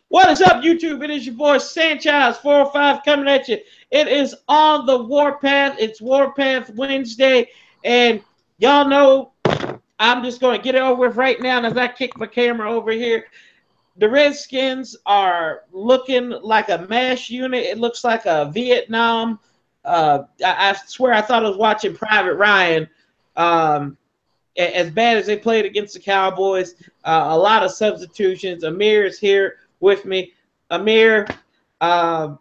What is up, YouTube? It is your boy Sanchez405 coming at you. It is on the Warpath. It's Warpath Wednesday, and y'all know I'm just going to get it over with right now as I kick my camera over here. The Redskins are looking like a mash unit. It looks like a Vietnam. I swear I thought I was watching Private Ryan. Um, as bad as they played against the Cowboys, a lot of substitutions. Amir is here with me. Amir, uh,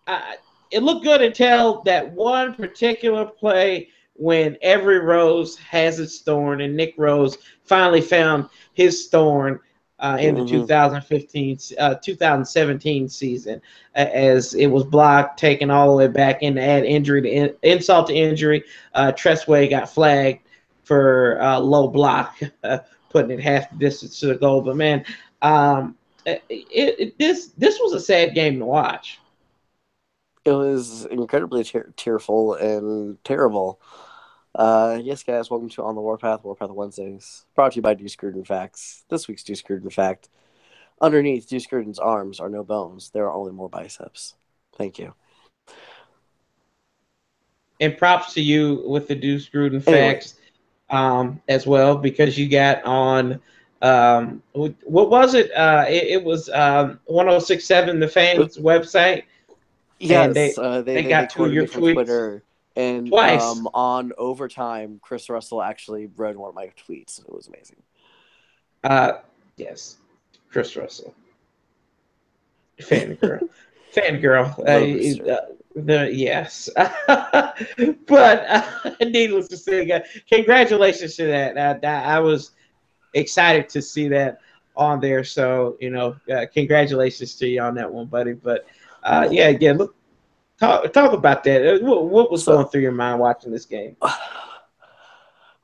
I, it looked good until that one particular play when every rose has its thorn, and Nick Rose finally found his thorn in the 2017 season, as it was blocked, taken all the way back in to add injury to insult to injury. Tressway got flagged for low block, putting it half the distance to the goal. But man, this was a sad game to watch. It was incredibly tearful and terrible. Yes, guys, welcome to On the Warpath Wednesdays, brought to you by Deuce Gruden Facts. This week's Deuce Gruden Fact: underneath Deuce Gruden's arms are no bones; there are only more biceps. Thank you. And props to you with the Deuce Gruden Anyway, Facts as well, because you got on what was it? It was 1067 the fans website, and yes, they they got two of quoted me your from tweets Twitter, and twice. on overtime, Chris Russell actually read one of my tweets. It was amazing. Uh, yes, Chris Russell, fangirl, fangirl. The rooster. Yes, but needless to say, congratulations to that. I was excited to see that on there. So congratulations to you on that one, buddy. But yeah. Look, talk about that. What was So, going through your mind watching this game?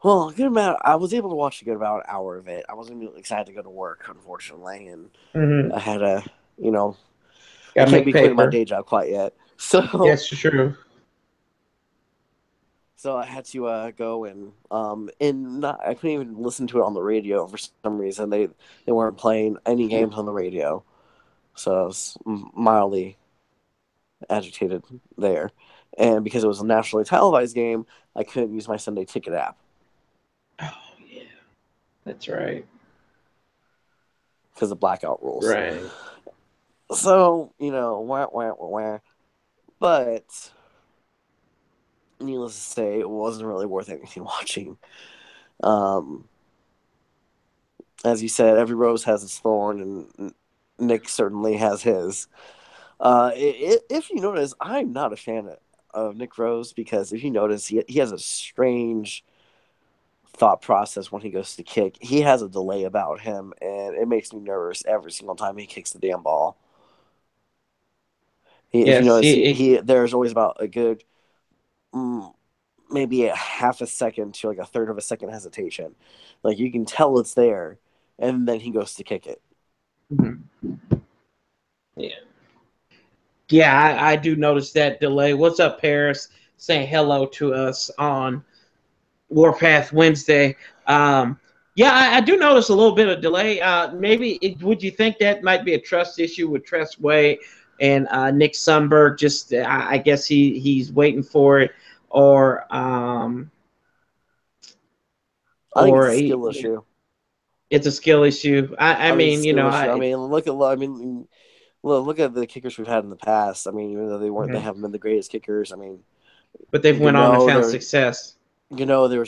well, a good amount. I was able to watch a good about an hour of it. I wasn't really excited to go to work, unfortunately, and Mm-hmm. I had a, you know, I Got to can't make be quitting my paper. day job quite yet. So, Yes, true. so I had to go and not, I couldn't even listen to it on the radio for some reason. They weren't playing any games on the radio, so I was mildly agitated there. And because it was a nationally televised game, I couldn't use my Sunday Ticket app Oh yeah, that's right. because of blackout rules. Right. So wah, wah, wah, wah. But needless to say, it wasn't really worth anything watching. Um, as you said, every rose has its thorn, and Nick certainly has his. If you notice, I'm not a fan of Nick Rose because if you notice, he has a strange thought process when he goes to kick. He has a delay about him, and it makes me nervous every single time he kicks the damn ball. If you Yes. notice, he there's always about a good mm, maybe a half a second to like a third of a second hesitation. Like you can tell it's there, and then he goes to kick it. Mhm. Yeah. Yeah, I do notice that delay. What's up, Paris? Saying hello to us on Warpath Wednesday. Yeah, I do notice a little bit of delay. Would you think that might be a trust issue with Tressway and Nick Sundberg? Just I guess he's waiting for it, or I think it's a he, skill issue. it's a skill issue. I I think it's a mean, skill issue. I mean, look at the kickers we've had in the past. I mean, even though they mhm. haven't been the greatest kickers. I mean, But they've you went on and know found there success. there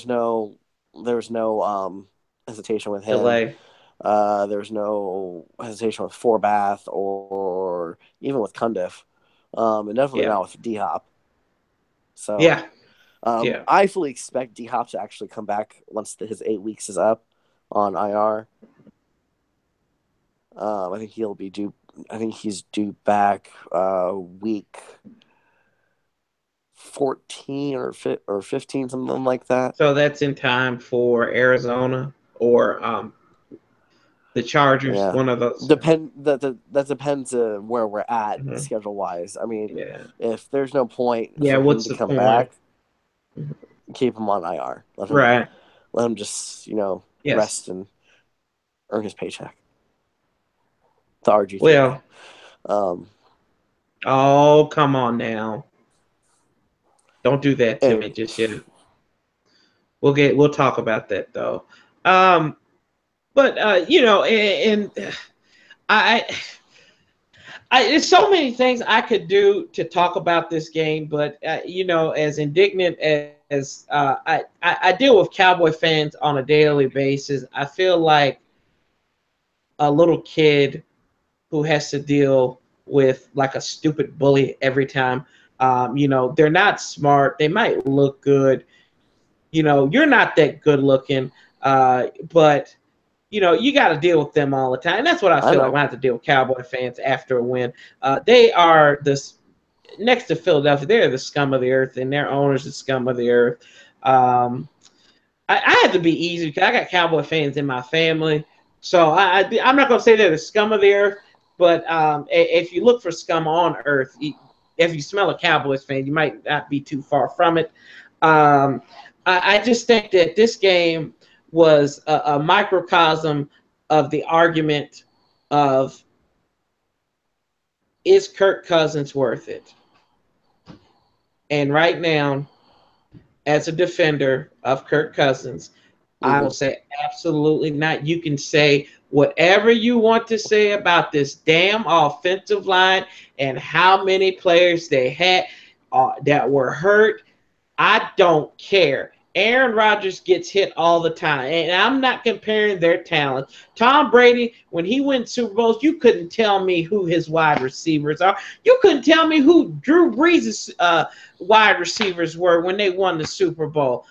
was no hesitation with him. Delay. There was no hesitation with Forbath or even with Cundiff, and definitely Yeah, not with D Hop. So yeah, yeah. I fully expect D Hop to actually come back once his 8 weeks is up on IR. I think he'll be due. I think he's due back week 14 or 15, something like that. So that's in time for Arizona or the Chargers. Yeah, One of those. that depends where we're at Mhm. schedule wise. I mean, Yeah, if there's no point yeah. for him What's to the come point? back, keep him on IR. Right. Let him just Yes. rest and earn his paycheck. the RG3. Well, oh, come on now. Don't do that to And me just yet. We'll talk about that though. Um, but and I there's so many things I could do to talk about this game, but as indignant as I deal with Cowboy fans on a daily basis, I feel like a little kid who has to deal with like a stupid bully every time. They're not smart. They might look good. You're not that good looking, but you got to deal with them all the time. And that's what I I feel like know. when I have to deal with Cowboy fans after a win. They are this next to Philadelphia. They're the scum of the earth, and their owners the scum of the earth. Um, I had to be easy because I got Cowboy fans in my family. So I'm not going to say they're the scum of the earth, but if you look for scum on earth, if you smell a Cowboys fan, you might not be too far from it. Um, I just think that this game was a microcosm of the argument of, is Kirk Cousins worth it? And right now, as a defender of Kirk Cousins, I Mm-hmm. will say absolutely not. You can say whatever you want to say about this damn offensive line and how many players they had that were hurt. I don't care. Aaron Rodgers gets hit all the time, and I'm not comparing their talent. Tom Brady, when he wins Super Bowls, you couldn't tell me who his wide receivers are. You couldn't tell me who Drew Brees' wide receivers were when they won the Super Bowl.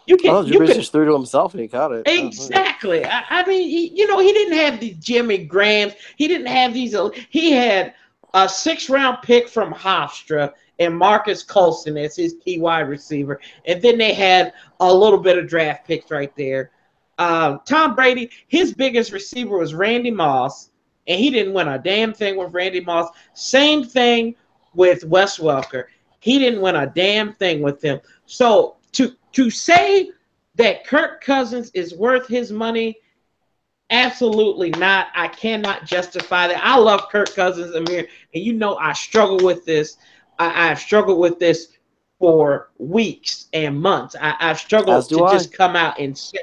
Oh, Drew You Brees could just threw to himself and he caught it. Oh, okay. exactly. I mean, he didn't have the Jimmy Grahams. He didn't have these. He had a 6th-round pick from Hofstra and Marcus Colston as his key wide receiver, and then they had a little bit of draft picks right there. Tom Brady, his biggest receiver was Randy Moss, and he didn't win a damn thing with Randy Moss. Same thing with Wes Welker. He didn't win a damn thing with him. So to say that Kirk Cousins is worth his money, absolutely not. I cannot justify that. I love Kirk Cousins, Amir, and I struggle with this. I've struggled with this for weeks and months. I've As struggled do to I. just come out and say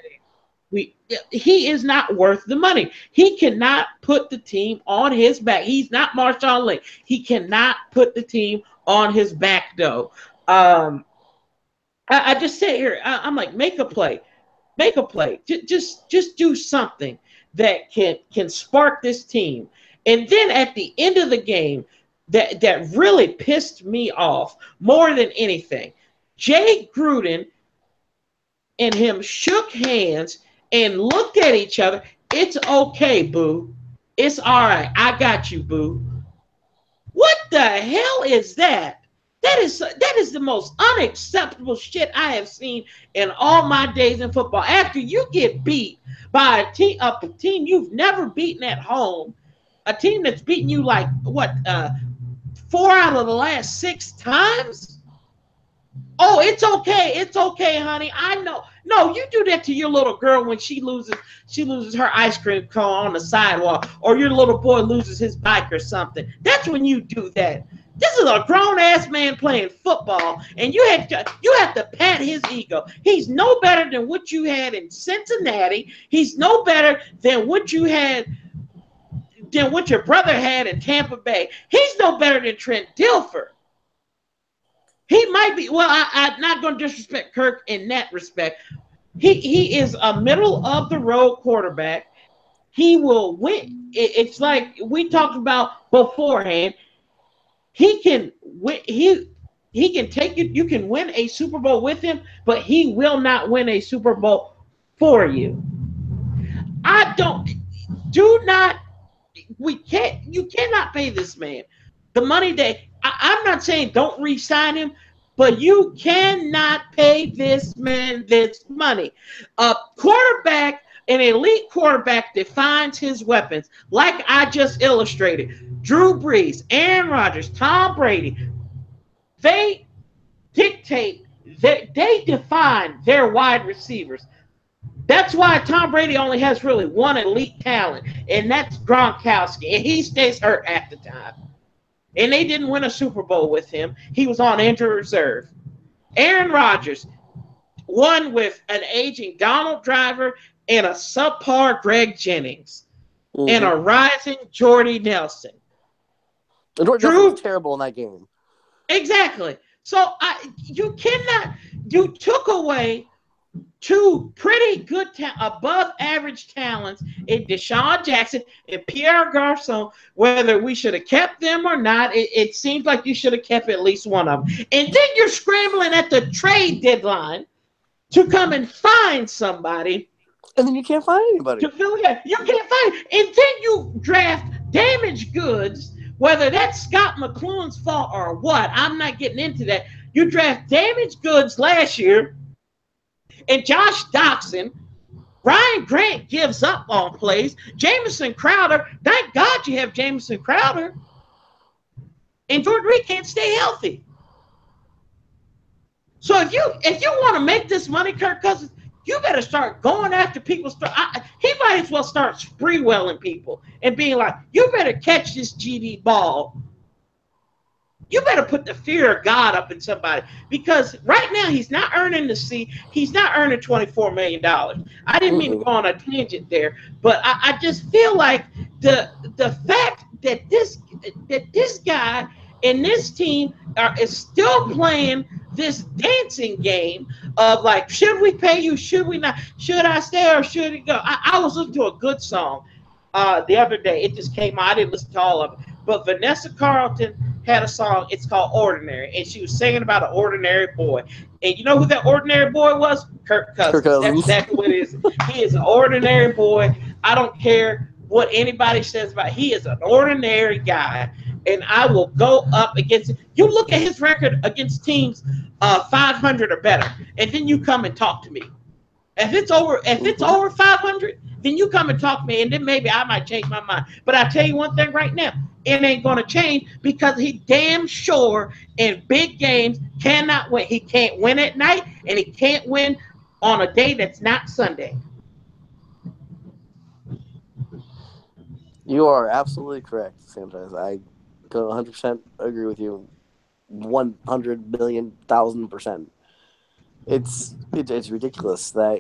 he is not worth the money. He cannot put the team on his back. He's not Marshawn Lynch. He cannot put the team on his back, though. I just sit here. I'm like, make a play. Make a play. Just do something that can spark this team. And then at the end of the game, that really pissed me off more than anything. Jay Gruden and him shook hands and looked at each other. It's okay, boo. It's all right. I got you, boo. What the hell is that? That is the most unacceptable shit I have seen in all my days in football. After you get beat by a team you've never beaten at home, a team that's beaten you like what 4 out of the last 6 times. Oh, it's okay. It's okay, honey. I know. No, you do that to your little girl when she loses her ice cream cone on the sidewalk, or your little boy loses his bike or something. That's when you do that. This is a grown ass man playing football, and you have to pat his ego. He's no better than what you had in Cincinnati. He's no better than what you had than what your brother had in Tampa Bay. He's no better than Trent Dilfer. He might be. Well, I'm not going to disrespect Kirk in that respect. He is a middle of the road quarterback. He will win. It's like we talked about beforehand. He can win. He can take you. You can win a Super Bowl with him, but he will not win a Super Bowl for you. I don't. Do not. We can't. You cannot pay this man the money that I'm not saying don't re-sign him, but you cannot pay this man this money. A quarterback, an elite quarterback, defines his weapons, like I just illustrated. Drew Brees, Aaron Rodgers, Tom Brady, they dictate that they define their wide receivers. That's why Tom Brady only has really one elite talent, and that's Gronkowski, and he stays hurt at the time. And they didn't win a Super Bowl with him. He was on injured reserve. Aaron Rodgers won with an aging Donald Driver and a subpar Greg Jennings and Mm-hmm. a rising Jordy Nelson. And Jordan Nelson was Drew, terrible in that game. exactly. So you cannot. You took away two pretty good, above average talents in Deshaun Jackson and Pierre Garcon. Whether we should have kept them or not, it seems like you should have kept at least one of them. And then you're scrambling at the trade deadline to come and find somebody. And then you can't find anybody. To fill it. You can't find. And then you draft damaged goods, whether that's Scott McCloughan's fault or what. I'm not getting into that. You draft damaged goods last year, and Josh Doxson. Ryan Grant gives up on plays. Jamison Crowder, thank God you have Jamison Crowder. And Jordan Reed can't stay healthy. So if you want to make this money, Kirk Cousins, you better start going after people. He might as well start spree-welling people and being like, you better catch this GD ball. You better put the fear of God up in somebody, because right now he's not earning he's not earning $24 million. I didn't mean to go on a tangent there, but I just feel like the fact that this guy and this team is still playing this dancing game of like, should we pay you? Should we not? Should I stay or should it go? I was listening to a good song the other day. It just came out. I didn't listen to all of it, but Vanessa Carlton had a song. It's called Ordinary, and she was singing about an ordinary boy. And you know who that ordinary boy was? Kirk Cousins. That's exactly what it is. He is an ordinary boy. I don't care what anybody says about it. He is an ordinary guy, and I will go up against. You look at his record against teams 500 or better, and then you come and talk to me. If it's over 500, then you come and talk to me, and then maybe I might change my mind. But I tell you one thing right now, it ain't gonna change, because he damn sure in big games cannot win. He can't win at night, and he can't win on a day that's not Sunday. You are absolutely correct, Sanchez. I 100% agree with you. 100,000,000%. It's ridiculous that,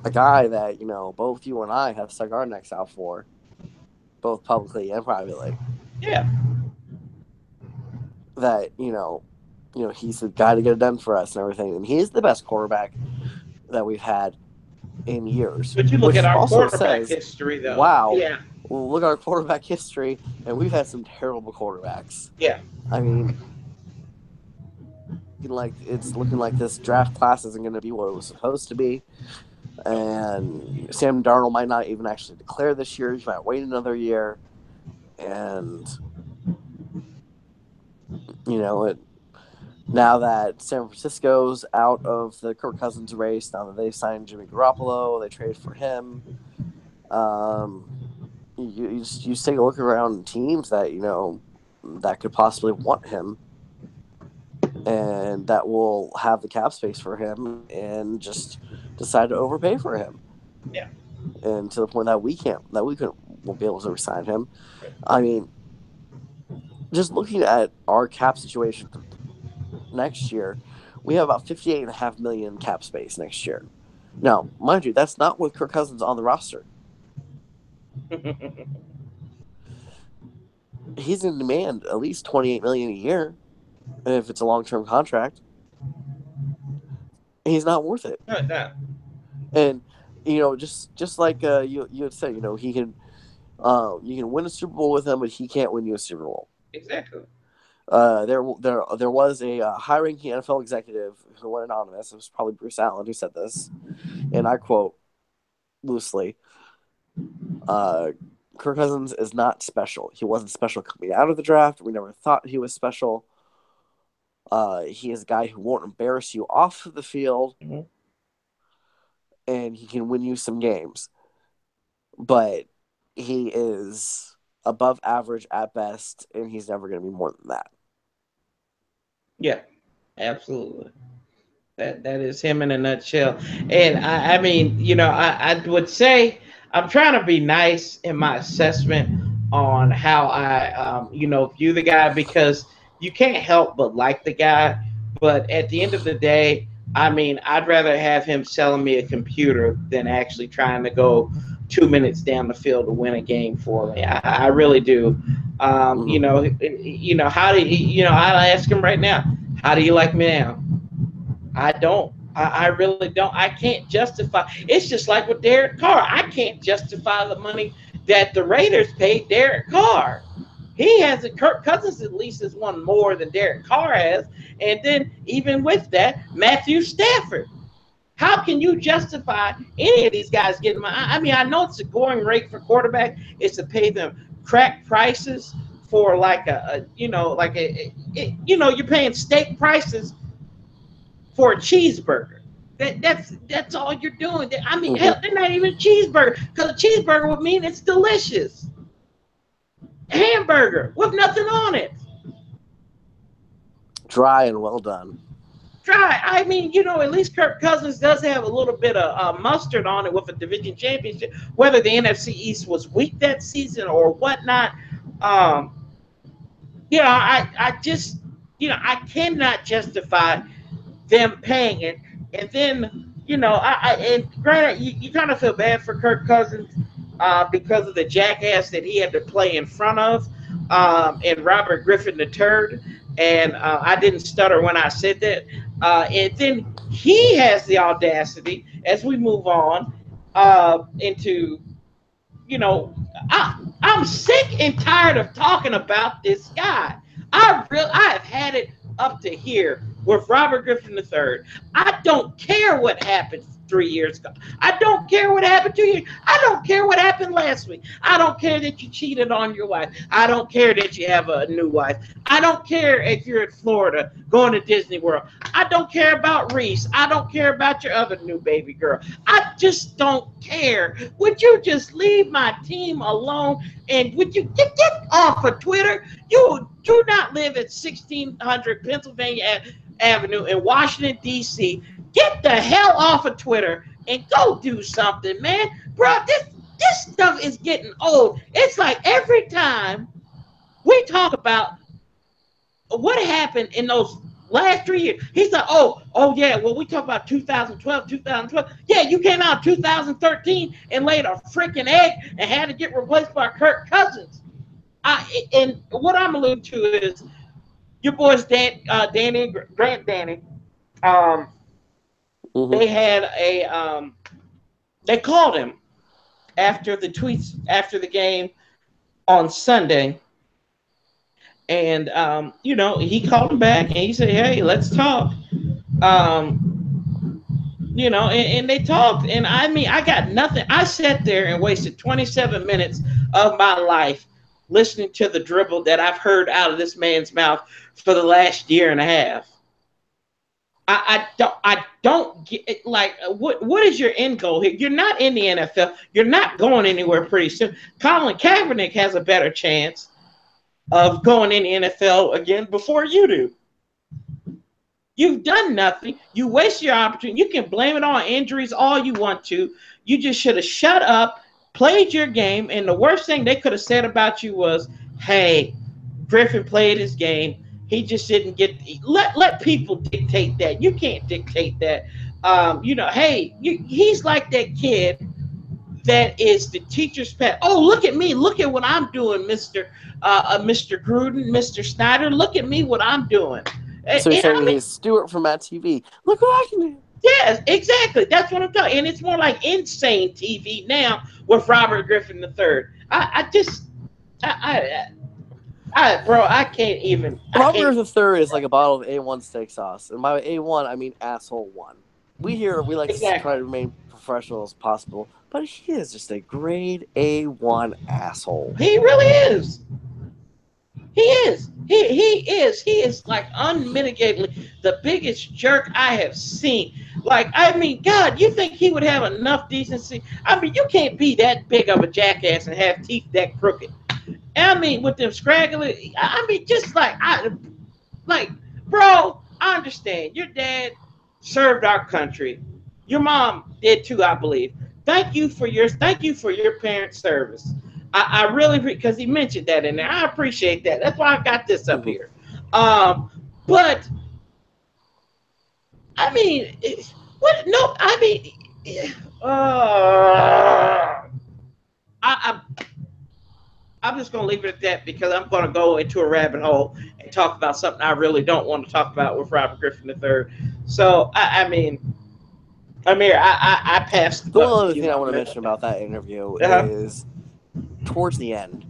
a guy that, both you and I have stuck our necks out for, both publicly and privately. Yeah. That, he's the guy to get it done for us and everything. And he's the best quarterback that we've had in years. But you look at our quarterback history, though. Wow. Yeah. Well, look at our quarterback history, and we've had some terrible quarterbacks. Yeah. I mean, it's looking like this draft class isn't going to be what it was supposed to be. And Sam Darnold might not even actually declare this year. He might wait another year. And, now that San Francisco's out of the Kirk Cousins race, now that they've signed Jimmy Garoppolo, they traded for him. You just take a look around teams that, that could possibly want him and that will have the cap space for him and just decide to overpay for him. Yeah. And to the point that won't be able to resign him. I mean, just looking at our cap situation next year, we have about $58.5 million cap space next year. Now, mind you, that's not with Kirk Cousins on the roster. He's going to demand at least $28 million a year if it's a long-term contract. He's not worth it. No. And just like you had said, he can you can win a Super Bowl with him, but he can't win you a Super Bowl. Exactly. There was a high-ranking NFL executive who went anonymous. It was probably Bruce Allen who said this, and I quote loosely: "Kirk Cousins is not special. He wasn't special coming out of the draft. We never thought he was special. He is a guy who won't embarrass you off the field, and he can win you some games, but he is above average at best, and he's never going to be more than that." Yeah, absolutely. That is him in a nutshell. And I mean, I would say I'm trying to be nice in my assessment on how I view the guy, because you can't help but like the guy. But at the end of the day, I mean, I'd rather have him selling me a computer than actually trying to go 2 minutes down the field to win a game for me. I really do. Mhm. How do I'll ask him right now. How do you like me now? I don't. I really don't. I can't justify. It's just like with Derek Carr. I can't justify the money that the Raiders paid Derek Carr. He hasn't. Kirk Cousins at least has won more than Derek Carr has, and then even with that, Matthew Stafford. How can you justify any of these guys getting money? I mean, I know it's a going rate for quarterback is to pay them crack prices for like you're paying steak prices for a cheeseburger. That's all you're doing. I mean, hell, Mhm. they're not even a cheeseburger, because a cheeseburger would mean it's delicious. Hamburger with nothing on it. Dry and well done. Try. I mean, at least Kirk Cousins does have a little bit of mustard on it with a division championship. Whether the NFC East was weak that season or whatnot, um, I just, I cannot justify them paying it. And then, and granted, you kind of feel bad for Kirk Cousins because of the jackass that he had to play in front of, and Robert Griffin III. And I didn't stutter when I said that. And then he has the audacity, as we move on into, you know, I'm sick and tired of talking about this guy. I have had it up to here with Robert Griffin III. I don't care what happened 3 years ago. I don't care what happened 2 years. I don't care what happened last week. I don't care that you cheated on your wife. I don't care that you have a new wife. I don't care if you're in Florida going to Disney World. I don't care about Reese. I don't care about your other new baby girl. I just don't care. Would you just leave my team alone? And would you get off of Twitter? You do not live at 1600 Pennsylvania Avenue in Washington, D.C. Get the hell off of Twitter and go do something, man. Bro, this stuff is getting old. It's like every time we talk about what happened in those last 3 years. He's like, oh yeah, well, we talk about 2012, 2012. Yeah, you came out 2013 and laid a freaking egg and had to get replaced by Kirk Cousins. And what I'm alluding to is your boys, Danny, Grant Danny. Um, Mhm. they had they called him after the tweets after the game on Sunday. And he called him back and he said, "Hey, let's talk." And they talked. And I mean, I got nothing. I sat there and wasted 27 minutes of my life listening to the dribble that I've heard out of this man's mouth for the last year and a half. I don't get it. Like, what is your end goal here? You're not in the NFL. You're not going anywhere pretty soon. Colin Kaepernick has a better chance of going in the NFL again before you do. You've done nothing. You waste your opportunity. You can blame it on injuries all you want to. You just should have shut up, played your game, and the worst thing they could have said about you was, "Hey, Griffin played his game. He just didn't get let people dictate that. You can't dictate that. Hey, he's like that kid that is the teacher's pet. Oh, look at me. Look at what I'm doing, Mr. Gruden, Mr. Snyder. Look at me, what I'm doing." So you're I saying mean, he's Stewart from Matt TV? Look what I can do. yes, exactly. That's what I'm talking. And it's more like insane TV now with Robert Griffin III. I just, bro, I can't even. I Robert can't. the Third is like a bottle of A1 steak sauce, and by A1 I mean asshole one. We like to try Exactly. to remain professional as possible, but he is just a grade A1 asshole. He really is. He is. He is. He is like unmitigatedly the biggest jerk I have seen. Like, I mean, God, you think he would have enough decency? I mean, you can't be that big of a jackass and have teeth that crooked. I mean, with them scraggly. I mean, just like bro, I understand. Your dad served our country. Your mom did too, I believe. Thank you for your parents' service. I really because he mentioned that in there. I appreciate that. That's why I got this up Mhm. here. Um, but I mean, what? No, I mean, I I'm just going to leave it at that because I'm going to go into a rabbit hole and talk about something I really don't want to talk about with Robert Griffin III. So I mean, Amir, I passed the The one buck to other you, thing I my want to man. mention about that interview Uh-huh. is towards the end.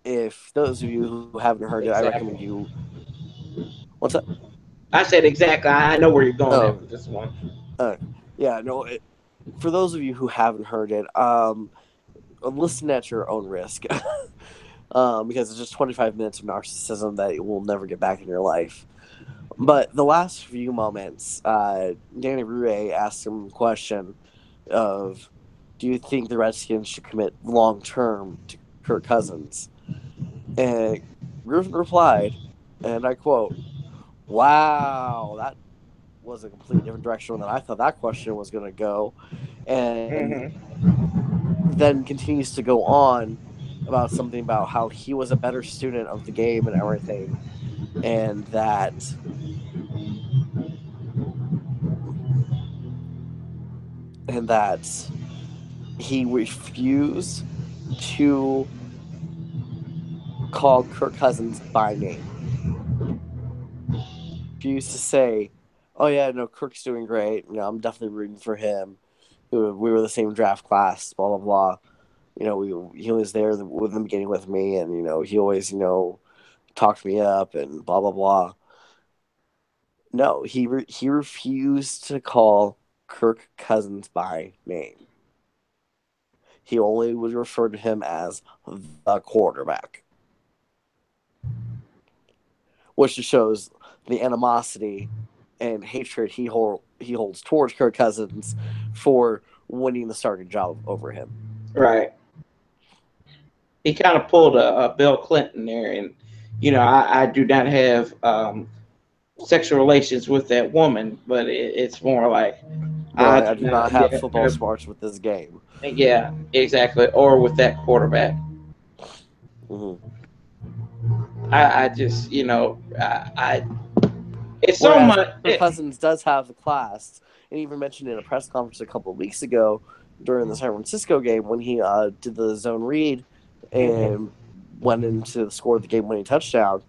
If those of you who haven't heard it, I recommend Exactly. you. What's that? I said exactly. I know where you're going at Oh, with this one. uh, yeah. No. For those of you who haven't heard it, listen at your own risk, because it's just 25 minutes of narcissism that you will never get back in your life. But the last few moments, Danny Rouet asked him a question of, "Do you think the Redskins should commit long term to Kirk Cousins?" And Griffin replied, and I quote, "Wow, that was a completely different direction than I thought that question was going to go," and Mm-hmm. then continues to go on about something about how he was a better student of the game and everything, and that he refused to call Kirk Cousins by name. Refused to say, "Oh yeah, no, Kirk's doing great. You know, I'm definitely rooting for him. We were the same draft class. Blah blah blah. You know, he was there with the beginning with me, and he always talked me up and blah blah blah." No, he refused to call Kirk Cousins by name. He only would refer to him as the quarterback, which just shows the animosity and hatred he holds towards Kirk Cousins for winning the starting job over him. Right. He kind of pulled a Bill Clinton there, and I do not have sexual relations with that woman, but it's more like More I like, do I do not. not have football smarts with this game. Yeah, exactly. Or with that quarterback. Mm-hmm. I just, I it's so Whereas much. Kirk Cousins does have the class, and even mentioned in a press conference a couple of weeks ago during the San Francisco game when he did the zone read Mhm. and went into the score of the game winning touchdown.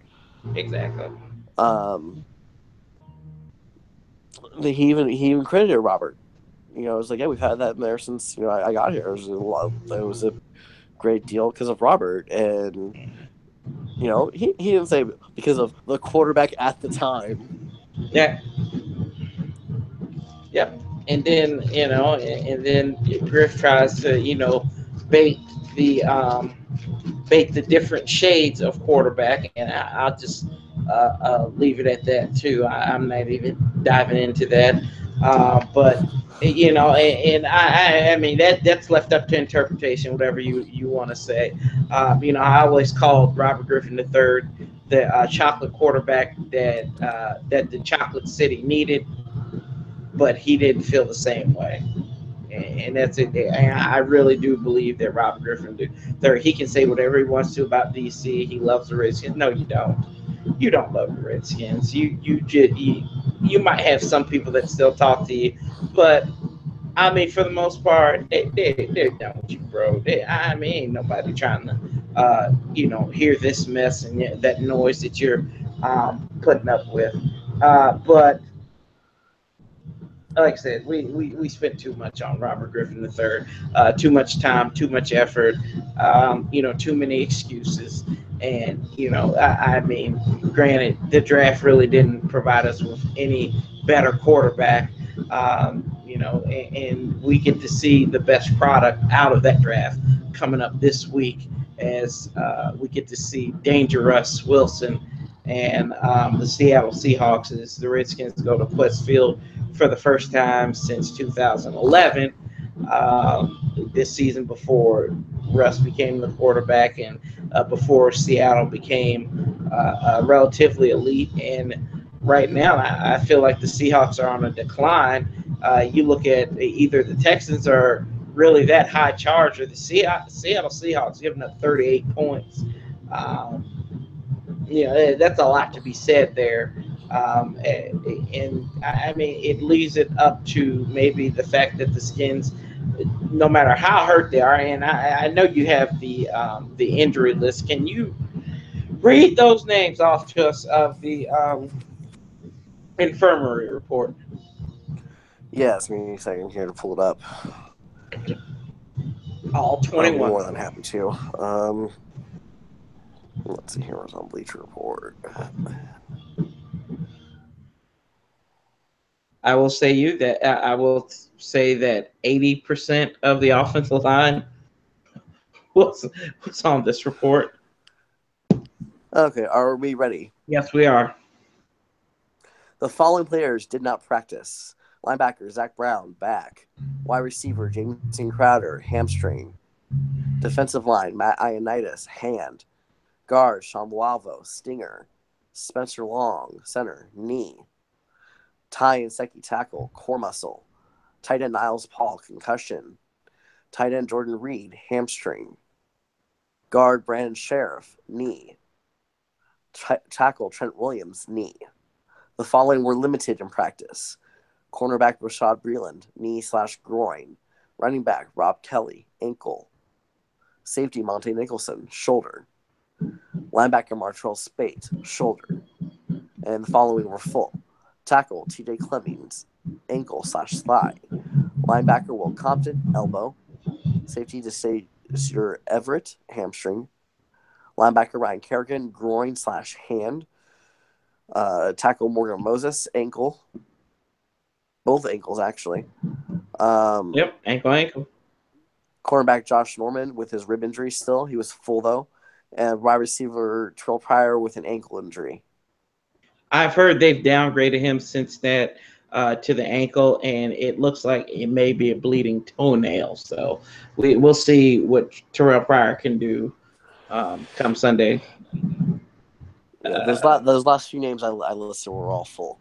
Exactly. Um, he even credited Robert. It was like, yeah, we've had that in there since I got here. It was a great deal because of Robert, and he didn't say because of the quarterback at the time. Yeah. Yep. And then and then Griff tries to bait the bait the different shades of quarterback, and I'll just leave it at that too. I'm not even diving into that, but and I mean that's left up to interpretation, whatever you want to say. I always called Robert Griffin III the chocolate quarterback that the chocolate city needed, but he didn't feel the same way. And that's it. And I really do believe that Robert Griffin there he can say whatever he wants to about DC. He loves the Redskins. No, you don't. You don't love the Redskins. You might have some people that still talk to you, but I mean, for the most part, they're done with you, bro. I mean, ain't nobody trying to, hear this mess and that noise that you're putting up with. But like I said, we spent too much on Robert Griffin III, too much time, too much effort, too many excuses. And, I mean, granted, the draft really didn't provide us with any better quarterback, and we get to see the best product out of that draft coming up this week as we get to see Dangerous Wilson and the Seattle Seahawks as the Redskins go to Quest Field for the first time since 2011. This season before Russ became the quarterback and before Seattle became relatively elite. And right now. I feel like the Seahawks are on a decline. You look at either the Texans are really that high charge, or the Seattle Seahawks giving up 38 points. Um, that's a lot to be said there. And I mean, it leaves it up to maybe the fact that the Skins, no matter how hurt they are, and I know you have the injury list. Can you read those names off to us of the infirmary report? Yes, give me a second here to pull it up. All I'm 21 more of than them. happy to. Let's see here. What's on Bleacher Report? I will say that 80% of the offensive line was was on this report. Okay, are we ready? Yes, we are. The following players did not practice: linebacker Zach Brown, back; wide receiver Jameson Crowder, hamstring; defensive line Matt Ioannidis, hand; guard Sean Walvo, stinger; Spencer Long, center, knee; Ty and Seki, tackle, core muscle; tight end Niles Paul, concussion; tight end Jordan Reed, hamstring; guard Brandon Sheriff, knee; tackle Trent Williams, knee. The following were limited in practice: cornerback Rashad Breeland, knee/groin; running back Rob Kelly, ankle; safety Monte Nicholson, shoulder; linebacker Martrell Spate, shoulder. And the following were full: tackle TJ Clemmings, ankle/thigh; linebacker Will Compton, elbow; safety Desir Everett, hamstring; linebacker Ryan Kerrigan, groin/hand; tackle Morgan Moses, ankle, both ankles actually. Yep, ankle. Cornerback Josh Norman with his rib injury still. He was full though. And wide receiver Terrell Pryor with an ankle injury. I've heard they've downgraded him since that to the ankle, and it looks like it may be a bleeding toenail. So we'll see what Terrell Pryor can do come Sunday. Yeah, those last few names I listed were all full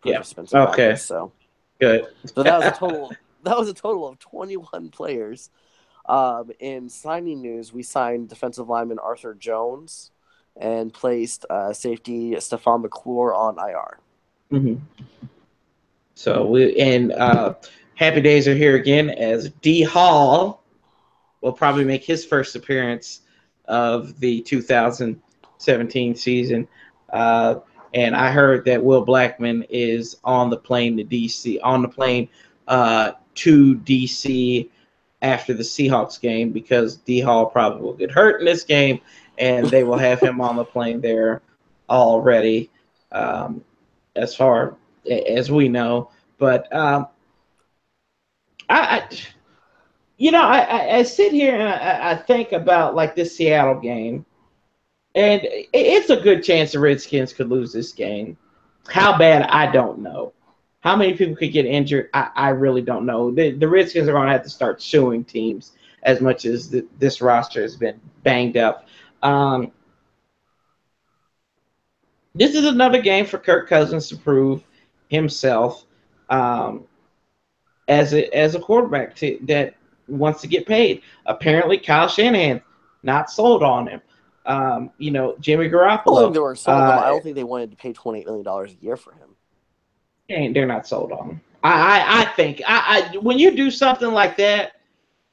Yeah. participants in Okay. practice. So Good. that was a total. That was a total of 21 players. In signing news, we signed defensive lineman Arthur Jones and placed safety Stephon McClure on IR. Mm-hmm. So happy days are here again as D Hall will probably make his first appearance of the 2017 season. Uh, and I heard that Will Blackman is on the plane to DC, to DC after the Seahawks game because D Hall probably will get hurt in this game, and they will have him on the plane there already, as far as we know. But I I sit here and I think about like this Seattle game, and it's a good chance the Redskins could lose this game. How bad, I don't know. How many people could get injured, I really don't know. The Redskins are going to have to start suing teams as much as this roster has been banged up. Um, this is another game for Kirk Cousins to prove himself um, as a quarterback that wants to get paid. Apparently, Kyle Shanahan not sold on him. Jimmy I don't think Garoppolo, they were sold on him. I don't think they wanted to pay $28 million a year for him. they're not sold on him. I think when you do something like that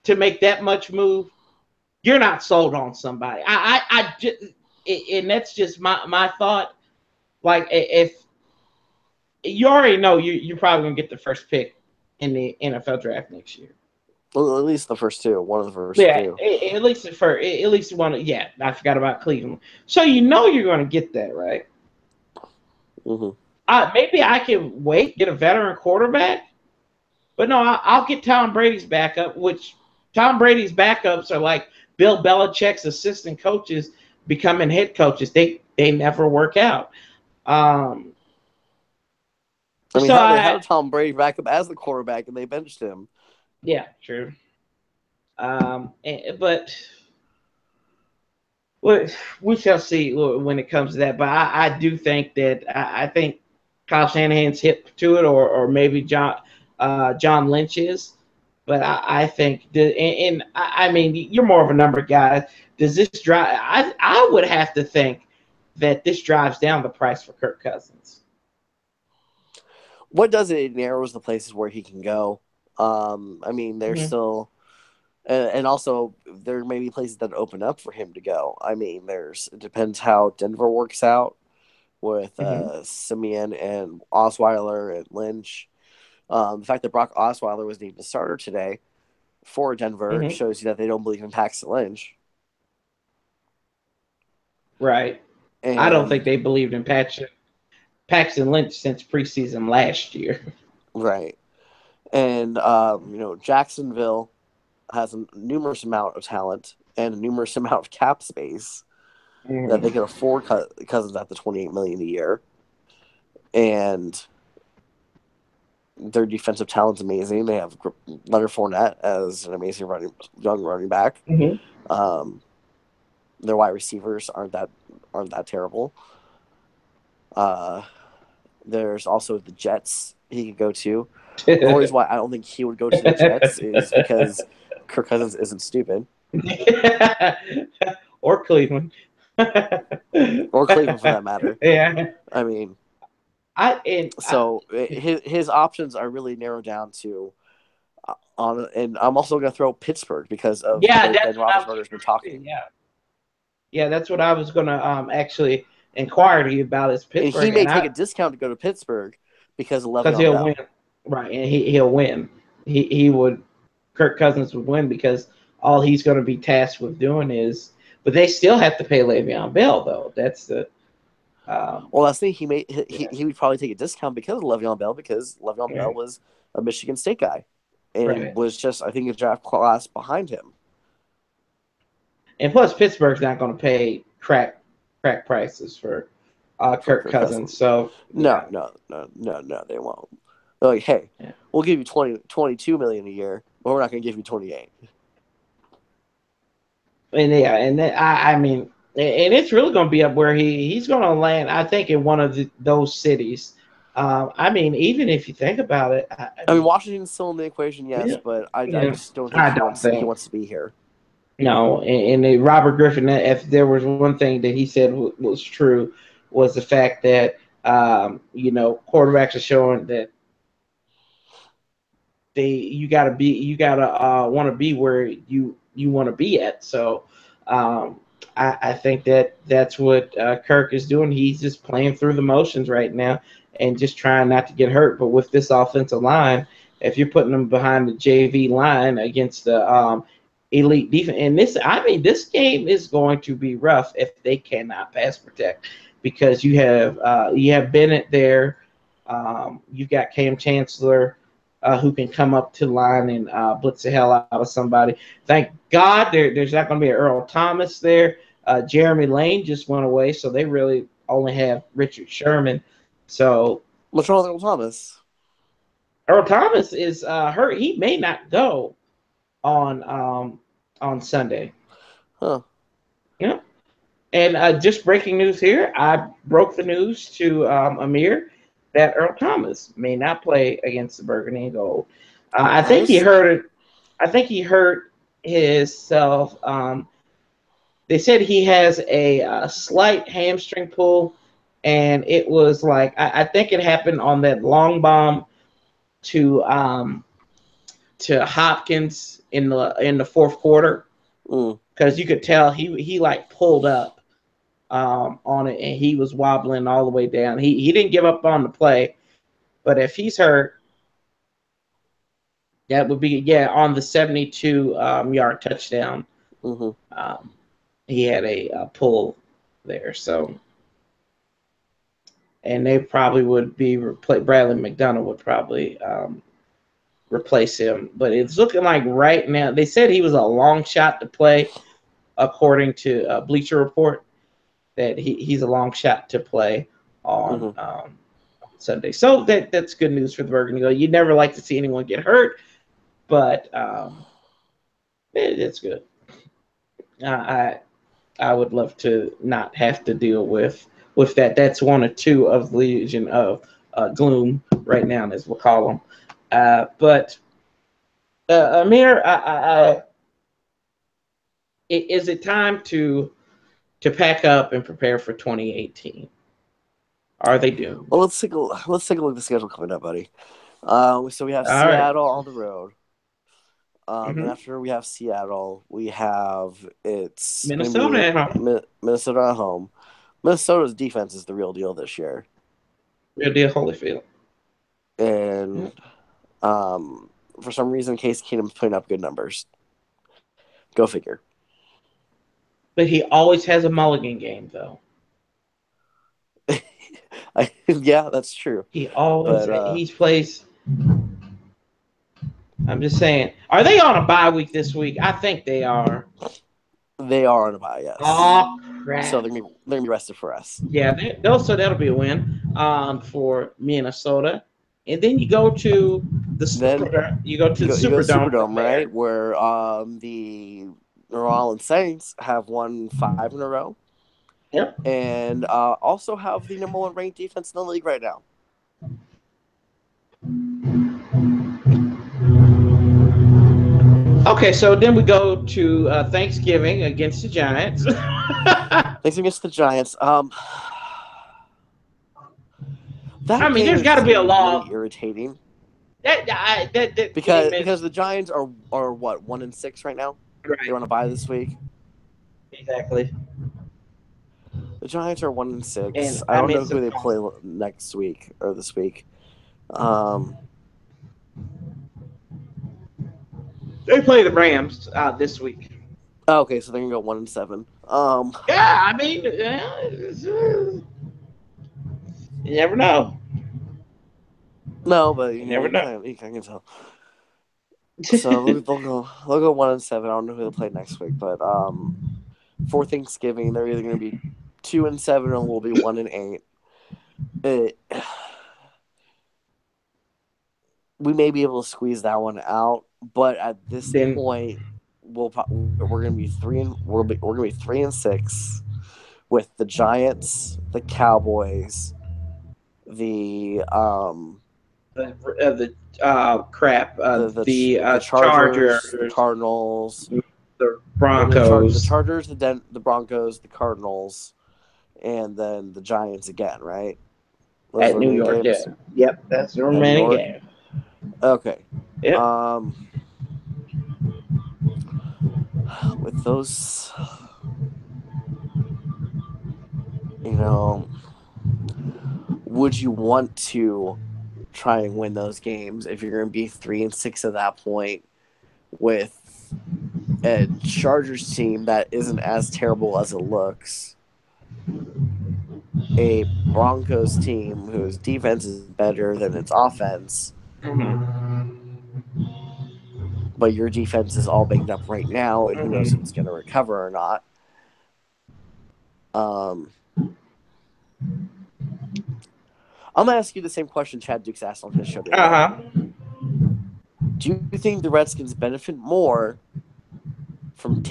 to make that much move, you're not sold on somebody. I just, and that's just my thought. Like if you already know you're probably gonna get the first pick in the NFL draft next year. Well, at least the first two. One of the first Yeah, two. at least one. Yeah, I forgot about Cleveland. So you know you're going to get that, right? Mm-hmm. Maybe I can wait, get a veteran quarterback, but no, I'll get Tom Brady's backup. Which Tom Brady's backups are like Bill Belichick's assistant coaches becoming head coaches. They never work out. Um, I mean, so hell, they had a Tom Brady backup as the quarterback, and they benched him. yeah, true. But well, we shall see when it comes to that. But I do think that I think Kyle Shanahan's hip to it, or maybe John Lynch is. But I think and I mean, you're more of a number guy. Does this drive? I would have to think that this drives down the price for Kirk Cousins. What does it? It narrows the places where he can go. I mean, there's Mm-hmm. still, and also there may be places that open up for him to go. I mean, it depends how Denver works out with Mm-hmm. Simeon and Osweiler and Lynch. The fact that Brock Osweiler was named the starter today for Denver Mm-hmm. shows you that they don't believe in Paxton Lynch. Right. I don't think And they believed in Paxton Lynch since preseason last year. right. And Jacksonville has a numerous amount of talent and a numerous amount of cap space that they Mm-hmm. can afford Cousins at the $28 million a year, and their defensive talent's amazing. They have Leonard Fournette as an amazing young running back. Mm-hmm. Um, their wide receivers aren't that terrible. Uh, there's also the Jets he could go to. The only reason why I don't think he would go to the Jets is because Kirk Cousins isn't stupid. Or Cleveland. Or Cleveland for that matter. Yeah. I mean, I and I, so his options are really narrowed down to and I'm also going to throw Pittsburgh because of the yeah, way that's Ben what I was Roethlisberger's been gonna say. talking, Yeah. Yeah, that's what I was gonna actually inquire to you about is and he Pittsburgh, may and take I a discount to go to Pittsburgh because of because Le'Veon he'll win, Bell. right? And he'll win. He would Kirk Cousins would win because all he's going to be tasked with doing is, but they still have to pay Le'Veon Bell though. That's the Well, that's the thing. yeah, He would probably take a discount because of Le'Veon Bell because Le'Veon Bell right, was a Michigan State guy and right. was just I think a draft class behind him. And plus Pittsburgh's not going to pay crack prices for For Kirk Kirk Cousins. Cousins. So No, yeah, no, no, no, no, they won't. They're like, hey, yeah. we'll give you 22 million a year, but we're not going to give you 28. And yeah, and then, I mean, and it's really going to be up where he's going to land. I think in one of those cities. I mean, even if you think about it, I I mean, mean, Washington's still in the equation, yes, yeah, but I yeah, just don't think I don't think. he wants to be here. No, and Robert Griffin, if there was one thing that he said was true, was the fact that quarterbacks are showing that you gotta want to be where you want to be at. So um, I think that's what Kirk is doing. He's just playing through the motions right now and just trying not to get hurt. But with this offensive line, if you're putting them behind the JV line against the elite defense, and this game is going to be rough if they cannot pass protect because you have Bennett there. You've got Cam Chancellor who can come up to the line and blitz the hell out of somebody. Thank God there's not going to be an Earl Thomas there. Jeremy Lane just went away, so they really only have Richard Sherman. So What's wrong with Earl Thomas? Earl Thomas is hurt. He may not go on Sunday. Huh. Yeah. And just breaking news here, I broke the news to Amir that Earl Thomas may not play against the Burgundy and Gold. I I think he was hurt it. I think he hurt himself. They said he has a slight hamstring pull, and it was like I think it happened on that long bomb to um, to Hopkins in the fourth quarter mm, because you could tell he like pulled up on it and he was wobbling all the way down. He didn't give up on the play, but if he's hurt, that would be on the 72 yard touchdown. mm-hmm. Um, he had a pull there, so and they probably would be replace Bradley McDonough would probably replace him, but it's looking like right now they said he was a long shot to play according to Bleacher Report that he's a long shot to play on Mm-hmm. Sunday. So that's good news for the Burgundy. You never like to see anyone get hurt, but it's good. I I would love to not have to deal with that. That's one or two of the legion gloom right now, as we'll call them. But Amir, is it time to pack up and prepare for 2018? Are they doomed? Well, let's take a look at the schedule coming up, buddy. So we have All right. Seattle on the road. Mhm. And after we have Seattle, we have Minnesota at home. Minnesota at home. Minnesota's defense is the real deal this year, Real deal, Holyfield. and for some reason, Case Keenum's putting up good numbers. Go figure. But he always has a mulligan game, though. Yeah, that's true. He plays. I'm just saying. Are they on a bye week this week? I think they are. They are on a bye, yes. Oh crap! So they're gonna be rested for us. Yeah, so that'll be a win for Minnesota, and then you go to the Superdome, right? Where the New Orleans Saints have won 5 in a row. Yep. And also have the number 1 ranked defense in the league right now. Okay, so then we go to Thanksgiving against the Giants. Thanks against the Giants. There's got to be a law. Really irritating. That because the Giants are what, 1-6 right now. Right. They want to bye this week. Exactly. The Giants are 1-6. And I don't know who they play next week or this week. They play the Rams this week. Oh, okay, so they're gonna go 1-7. Yeah, you never know. No, but you never know. I can tell. So they'll go 1-7. I don't know who they play next week, but for Thanksgiving they're either gonna be 2-7 or we'll be 1-8. We may be able to squeeze that one out, but at this point, we're gonna be 3-6 with the Giants, the Cowboys, the Chargers, the Cardinals, the Broncos, the Chargers, the Broncos, the Cardinals, and then the Giants again, right? Those at New York, games? Yeah. Yep, that's the remaining game. Okay. Yep. With those, would you want to try and win those games if you're going to be 3-6 at that point with a Chargers team that isn't as terrible as it looks, a Broncos team whose defense is better than its offense, but your defense is all banged up right now, and who knows if it's going to recover or not. I'm going to ask you the same question Chad Dukes asked on his show today. Do you think the Redskins benefit more from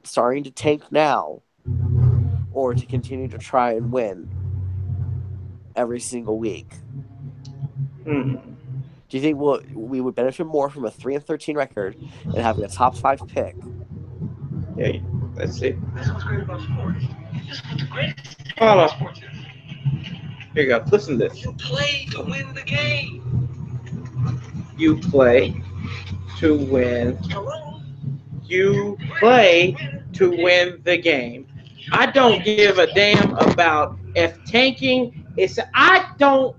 starting to tank now, or to continue to try and win every single week? Do you think we would benefit more from a 3-13 record and having a top 5 pick? Yeah, that's it. That's what's great about sports. That's what the greatest thing about sports is. Here you go. Listen to this. You play to win the game. You play to win. Hello? You play to win the game. I don't give a damn about if tanking is. I don't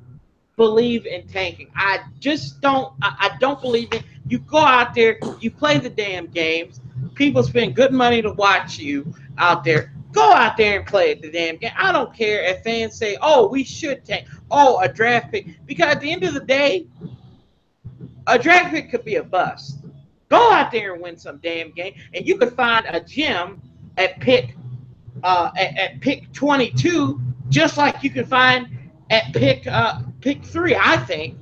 believe in tanking. I just don't. I don't believe in. You go out there, you play the damn games. People spend good money to watch you out there. Go out there and play the damn game. I don't care if fans say, "Oh, we should tank." Oh, a draft pick. Because at the end of the day, a draft pick could be a bust. Go out there and win some damn game, and you could find a gem at pick 22, just like you can find at pick 3. I think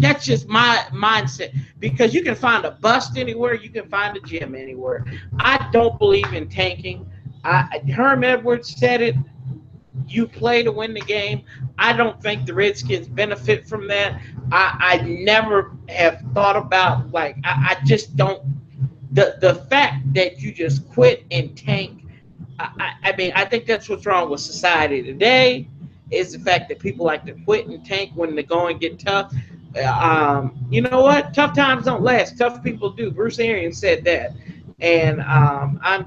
that's just my mindset, because you can find a bust anywhere, you can find a gem anywhere. I don't believe in tanking. Herm Edwards said it. you play to win the game. I don't think the Redskins benefit from that. I never have thought about like I just don't the fact that you just quit and tank. I mean, I think that's what's wrong with society today is the fact that people like to quit and tank when the going get tough. You know what? Tough times don't last. Tough people do. Bruce Arians said that, and I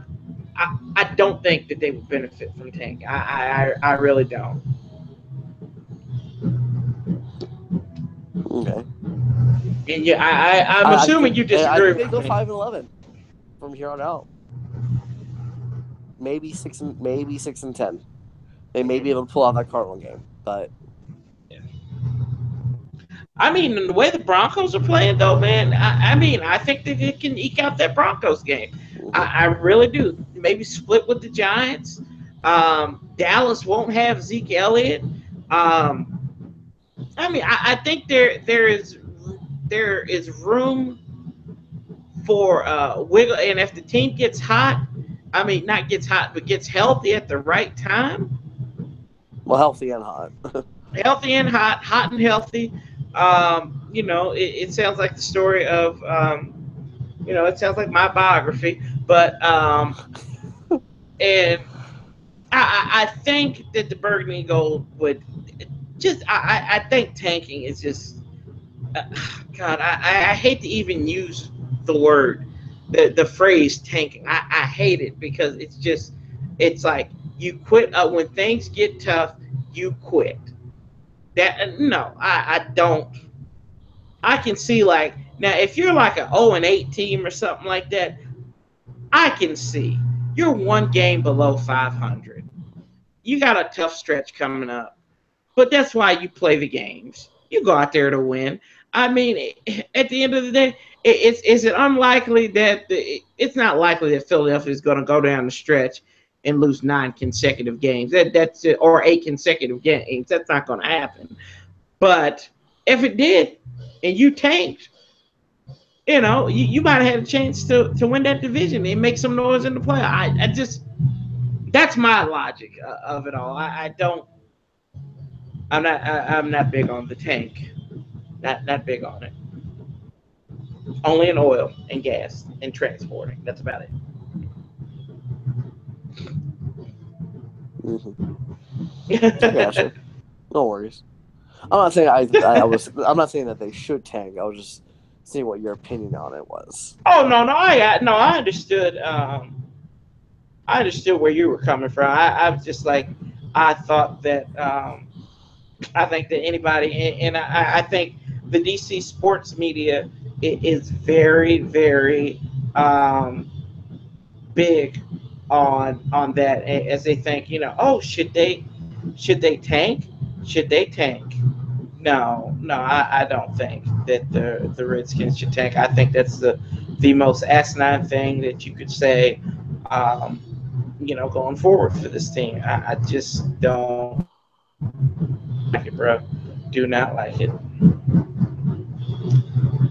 don't think that they would benefit from tank. I really don't. Okay. And yeah, I'm assuming you I disagree think they with go me. 5-11 from here on out. Maybe 6-10. They may be able to pull out that Cardinal game, but I mean, the way the Broncos are playing, though, man, I mean, I think that they can eke out that Broncos game. I really do. Maybe split with the Giants. Dallas won't have Zeke Elliott. I mean, I think there is room for wiggle, and if the team gets hot, I mean, not gets hot, but gets healthy at the right time, well, healthy and hot. healthy and hot, hot and healthy. It sounds like the story of, it sounds like my biography, but and I think that the Burgundy Gold would just, I think tanking is just, uh, God, I hate to even use the word, the phrase tanking. I hate it because it's like you quit when things get tough, you quit. That no, I don't. I can see like now if you're like an 0-8 team or something like that, I can see you're one game below 500. You got a tough stretch coming up, but that's why you play the games. You go out there to win. I mean, at the end of the day, is it unlikely that it's not likely that Philadelphia is going to go down the stretch and lose 9 consecutive games. That's it, or 8 consecutive games. That's not going to happen. But if it did, and you tanked, you might have had a chance to win that division and make some noise in the play. I just that's my logic of it all. I don't. I'm not big on the tank. Not big on it. Only in oil and gas and transporting. That's about it. I gotcha. No worries. I'm not saying I'm not saying that they should tank. I was just seeing what your opinion on it was. Oh no, I understood. I understood where you were coming from. I was just like, I thought that. I think that anybody, and I think the DC sports media is very, very big on that, as they think, oh, should they tank? Should they tank? No, no, I don't think that the Redskins should tank. I think that's the most asinine thing that you could say, going forward for this team. I just don't like it, bro. Do not like it.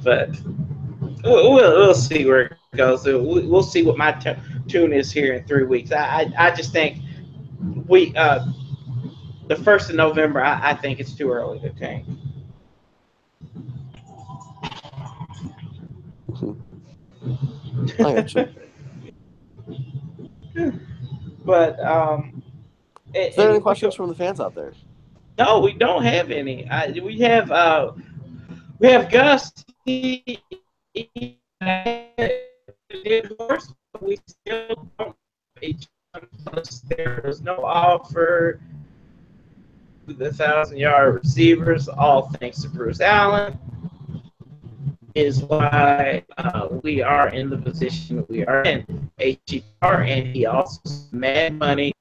But we'll see where it goes. We'll see what my tune is here in 3 weeks. I just think we the 1st of November. I think it's too early to tank. I got you. But Is there any questions from the fans out there? no, we don't have any. We have Gus. We still don't. There's no offer. The 1,000-yard receivers, all thanks to Bruce Allen, is why we are in the position we are in. HTTR, and he also mad money.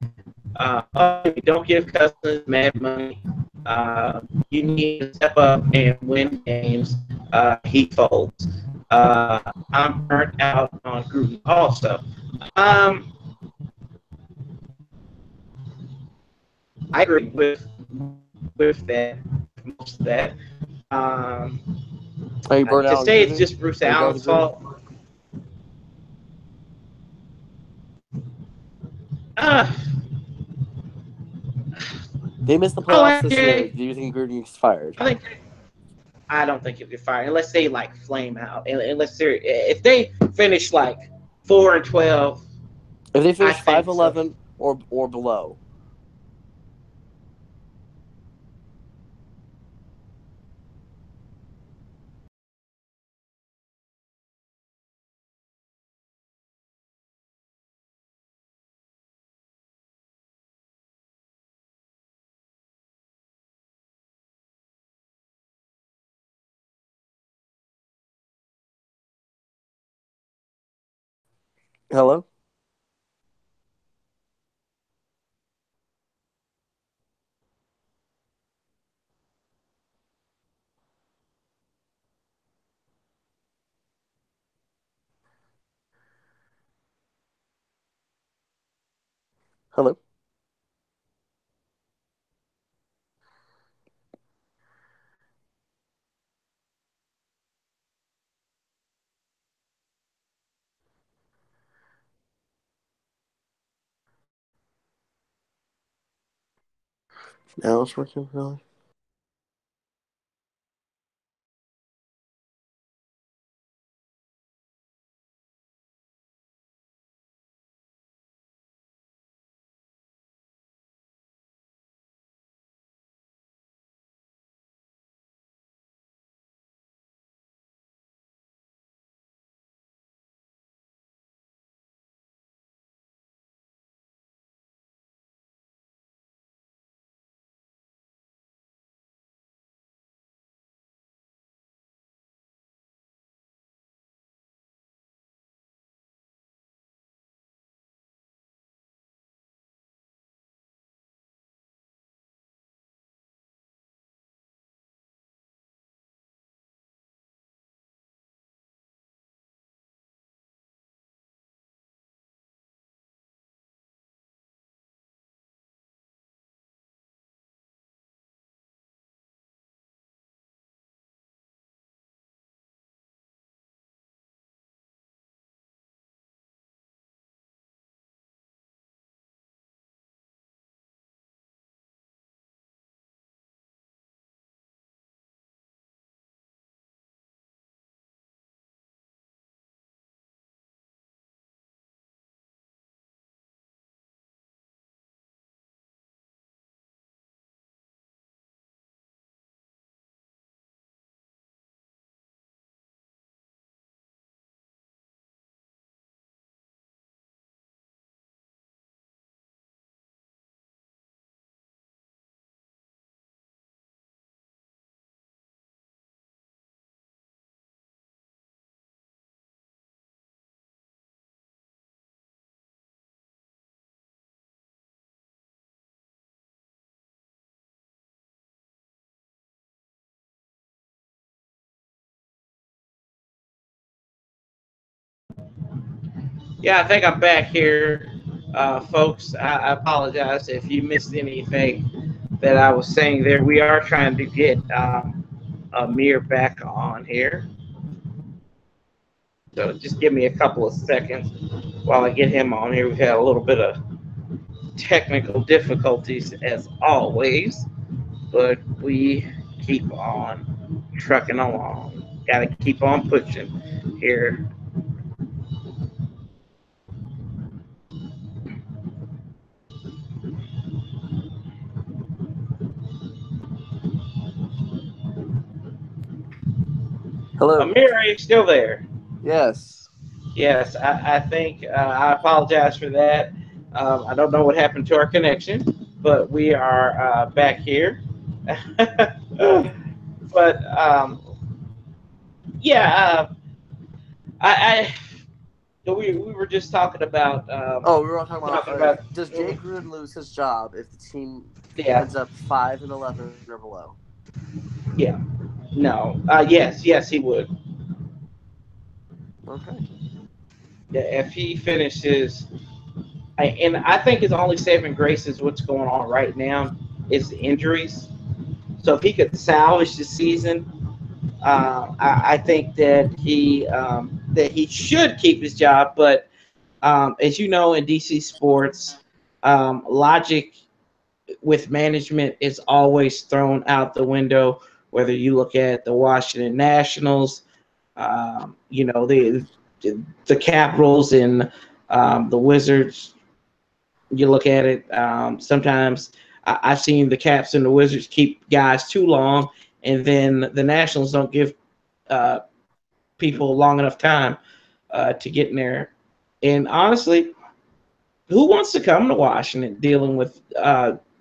If you don't give Cousins mad money, you need to step up and win games. He folds. I'm burnt out on Gruden also. I agree with that, most of that. Are you burnt out? To say it's just Bruce Allen's fault. They missed the I playoffs like this year. Jay. Do you think Gruden gets fired? I think I don't think he'll get fired unless they like flame out. Unless they if they finish like 4-12, If they I finish think so. 5-11 or below, hello, hello. Now it's working really. Yeah, I think I'm back here, folks. I apologize if you missed anything that I was saying there. We are trying to get Amir back on here, so just give me a couple of seconds while I get him on here. We've had a little bit of technical difficulties as always, but we keep on trucking along. Got to keep on pushing here. Hello. Amir, are you still there? Yes. Yes, I think I apologize for that. I don't know what happened to our connection, but we are back here. But yeah, we were just talking about Oh, we were all talking about. talking about Does Jay Gruden lose his job if the team yeah, ends up 5-11 or below? yeah, no, yes, he would. Okay. Yeah, if he finishes, and I think his only saving grace is what's going on right now is the injuries. So if he could salvage the season, I think that he should keep his job. But as you know, in DC sports, logic with management is always thrown out the window. Whether you look at the Washington Nationals, you know, the Capitals and the Wizards. You look at it. Sometimes I've seen the Caps and the Wizards keep guys too long, and then the Nationals don't give uh, people long enough time to get in there. And honestly, who wants to come to Washington dealing with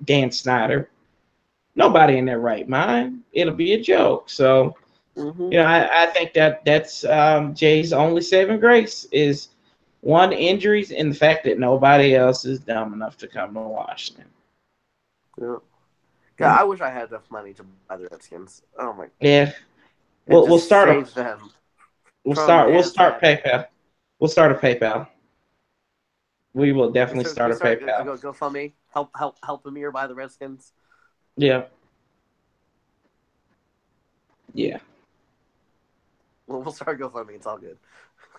Dan Snyder? Nobody in their right mind. It'll be a joke. So, Mm-hmm. you know, I think that's Jay's only saving grace is one, injuries, and the fact that nobody else is dumb enough to come to Washington. Yeah. Yeah, Yeah, I wish I had enough money to buy the Redskins. Oh my! yeah. And We'll just start save them from we'll Dan's start bad. PayPal. We'll start a PayPal. We will And definitely so can start we a start a PayPal. GoFundMe? Help Amir buy the Redskins. Yeah, yeah, We'll start a GoFundMe. It's all good.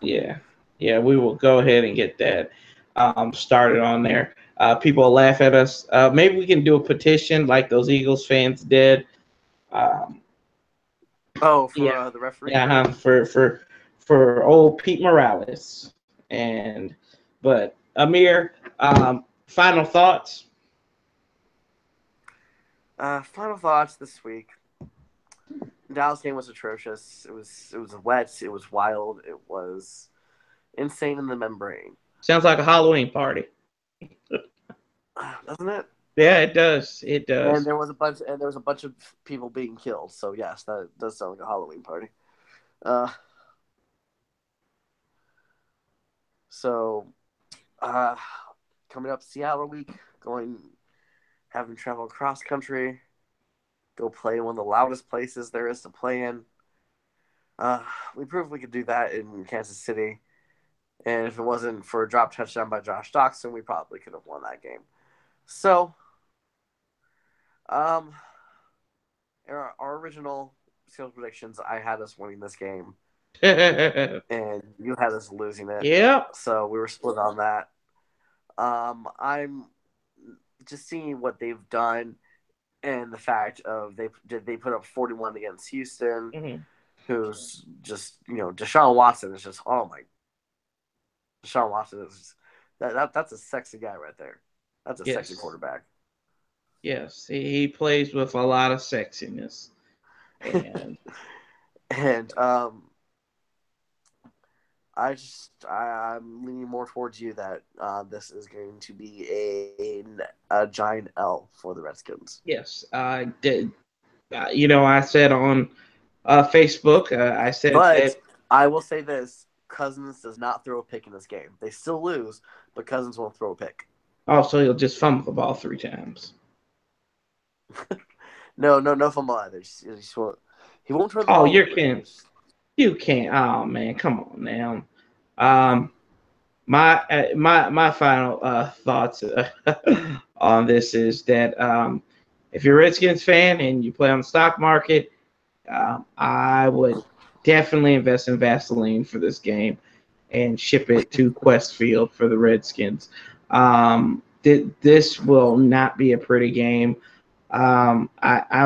yeah, yeah. We will go ahead and get that started on there. People will laugh at us. Maybe we can do a petition like those Eagles fans did. Um, Oh, for yeah, the referee yeah, thing. for old Pete Morales. And but Amir, final thoughts. Final thoughts this week. Dallas game was atrocious. It was wet. It was wild. It was insane in the membrane. Sounds like a Halloween party. Doesn't it? Yeah, it does. It does. And there was a bunch of people being killed. So yes, that does sound like a Halloween party. Uh, so uh, coming up Seattle week, having travel cross country, go play in one of the loudest places there is to play in. We proved we could do that in Kansas City, and if it wasn't for a drop touchdown by Josh Doxson, we probably could have won that game. So, um, our original sales predictions, I had us winning this game, and you had us losing it. Yep. So we were split on that. I'm just seeing what they've done, and the fact of they put up 41 against Houston, Mm-hmm. who's just Deshaun Watson is just Deshaun Watson is that's a sexy guy right there. That's a sexy Yes. quarterback. Yes. He plays with a lot of sexiness. And And I'm leaning more towards you that this is going to be a giant L for the Redskins. yes, I did. I said on Facebook, I said But that. I will say this: Cousins does not throw a pick in this game. They still lose, but Cousins won't throw a pick. Also, he'll just fumble the ball 3 times. No fumble either. He won't throw the Oh, ball you're over. kidding. You can't. Oh man, come on now. Um, my final thoughts on this is that if you're a Redskins fan and you play on the stock market, I would definitely invest in Vaseline for this game and ship it to Quest Field for the Redskins. This will not be a pretty game. I'm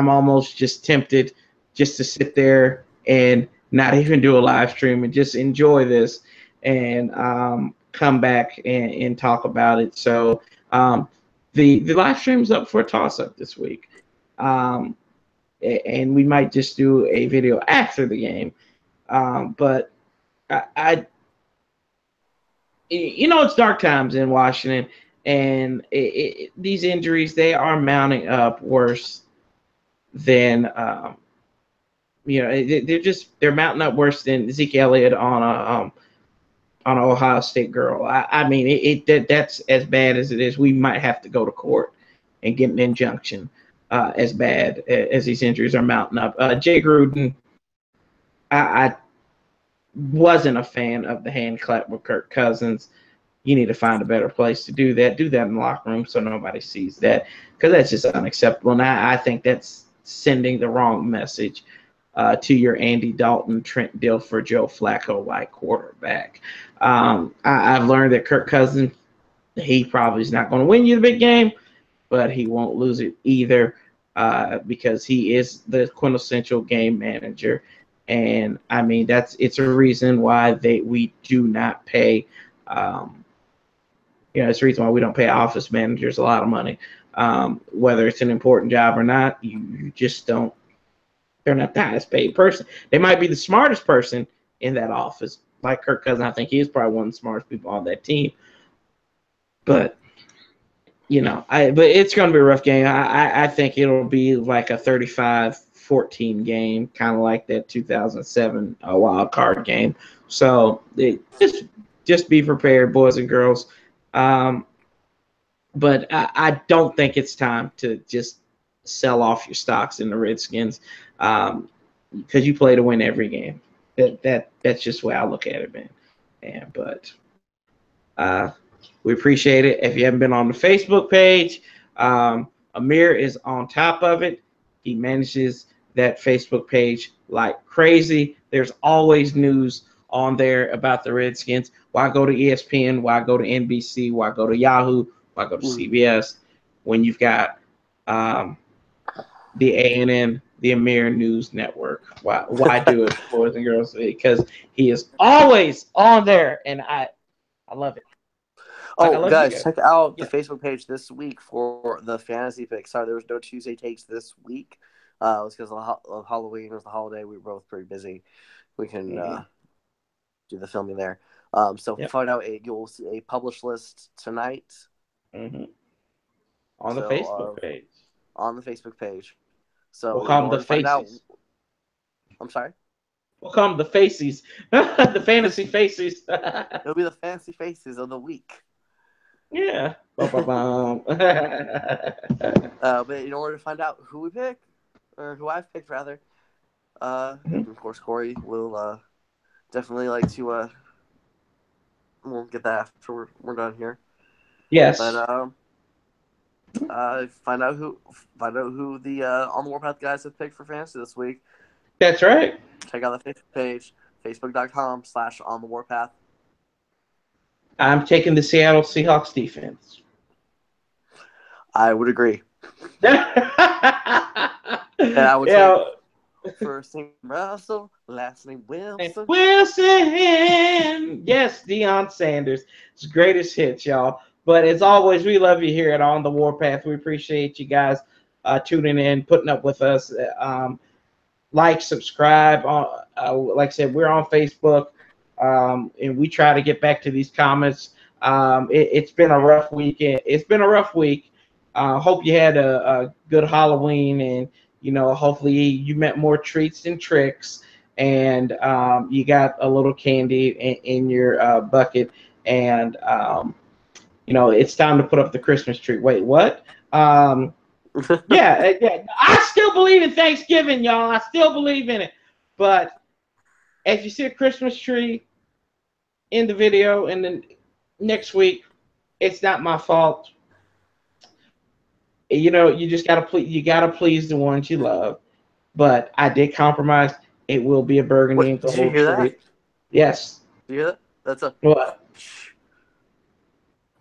almost just tempted just to sit there and not even do a live stream and just enjoy this and come back and talk about it. So the live stream's up for a toss up this week. Um, and we might just do a video after the game. But it's dark times in Washington, and these injuries they are mounting up worse than they're mounting up worse than Zeke Elliott on an Ohio State girl. I mean, that's as bad as it is. We might have to go to court and get an injunction. As bad as these injuries are mounting up. Jay Gruden, I wasn't a fan of the hand clap with Kirk Cousins. You need to find a better place to do that. Do that in the locker room so nobody sees that because that's just unacceptable. And I think that's sending the wrong message to your Andy Dalton, Trent Dilfer, Joe Flacco-like quarterback. I've learned that Kirk Cousins, he probably is not going to win you the big game, but he won't lose it either because he is the quintessential game manager. And I mean, it's a reason why we do not pay. It's the reason why we don't pay office managers a lot of money. Whether it's an important job or not, you just don't. They're not the highest paid person. They might be the smartest person in that office, like Kirk Cousins. I think he is probably one of the smartest people on that team. But but it's going to be a rough game. I think it'll be like a 35-14 game, kind of like that 2007 wild card game. So just be prepared, boys and girls. But I don't think it's time to just sell off your stocks in the Redskins because you play to win every game. That's just the way I look at it, man. But we appreciate it. If you haven't been on the Facebook page, Amir is on top of it. He manages that Facebook page like crazy. There's always news on there about the Redskins. Why go to ESPN? Why go to NBC? Why go to Yahoo? Why go to CBS when you've got the A&N, the Amir News Network? Why do it, boys and girls? Because he is always on there, and I love it. Guys, check out the Facebook page this week for the fantasy picks. Sorry, there was no Tuesday takes this week. It was because of Halloween. It was the holiday. We were both pretty busy. We can do the filming there. Find out you'll see a published list tonight. Mm-hmm. On the Facebook page. On the Facebook page. So we'll call them the faces. I'm sorry? We'll call them the faces. The fantasy faces. It'll be the fantasy faces of the week. Yeah. But in order to find out who we pick, or who I've picked rather, of course Corey will definitely like to we'll get that after we're done here. Yes. But find out who the On the Warpath guys have picked for fantasy this week. That's right. Check out the Facebook page, facebook.com/On the Warpath. I'm taking the Seattle Seahawks defense. I would agree. And I would say first name Russell, last name Wilson. Wilson! Yes, Deion Sanders. It's greatest hits, y'all. But as always, we love you here at On the Warpath. We appreciate you guys tuning in, putting up with us. Like, subscribe. Like I said, we're on Facebook. And we try to get back to these comments. It's been a rough weekend. It's been a rough week. Hope you had a good Halloween, and hopefully you met more treats than tricks, and you got a little candy in your bucket, and it's time to put up the Christmas tree. Wait, what? Yeah. I still believe in Thanksgiving, y'all. I still believe in it, but if you see a Christmas tree in the video, and then next week, it's not my fault. You just gotta please the ones you love. But I did compromise. It will be a burgundy and gold tree. Did you hear that? Yes. Did you hear that? That's a what?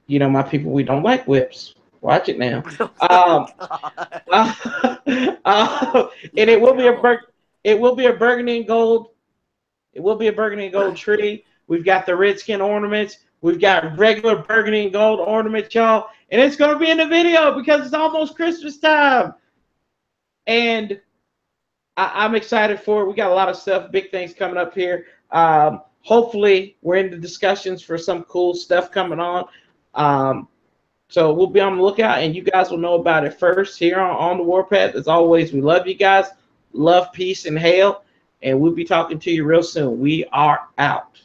My people, we don't like whips. Watch it now. And it will be a burgundy and gold. It will be a burgundy and gold tree. We've got the Redskin ornaments. We've got regular burgundy and gold ornaments, y'all. And it's going to be in the video because it's almost Christmas time. And I'm excited for it. We got a lot of stuff, big things coming up here. Hopefully, we're in the discussions for some cool stuff coming on. So we'll be on the lookout, and you guys will know about it first here on the Warpath. As always, we love you guys. Love, peace, and hail. And we'll be talking to you real soon. We are out.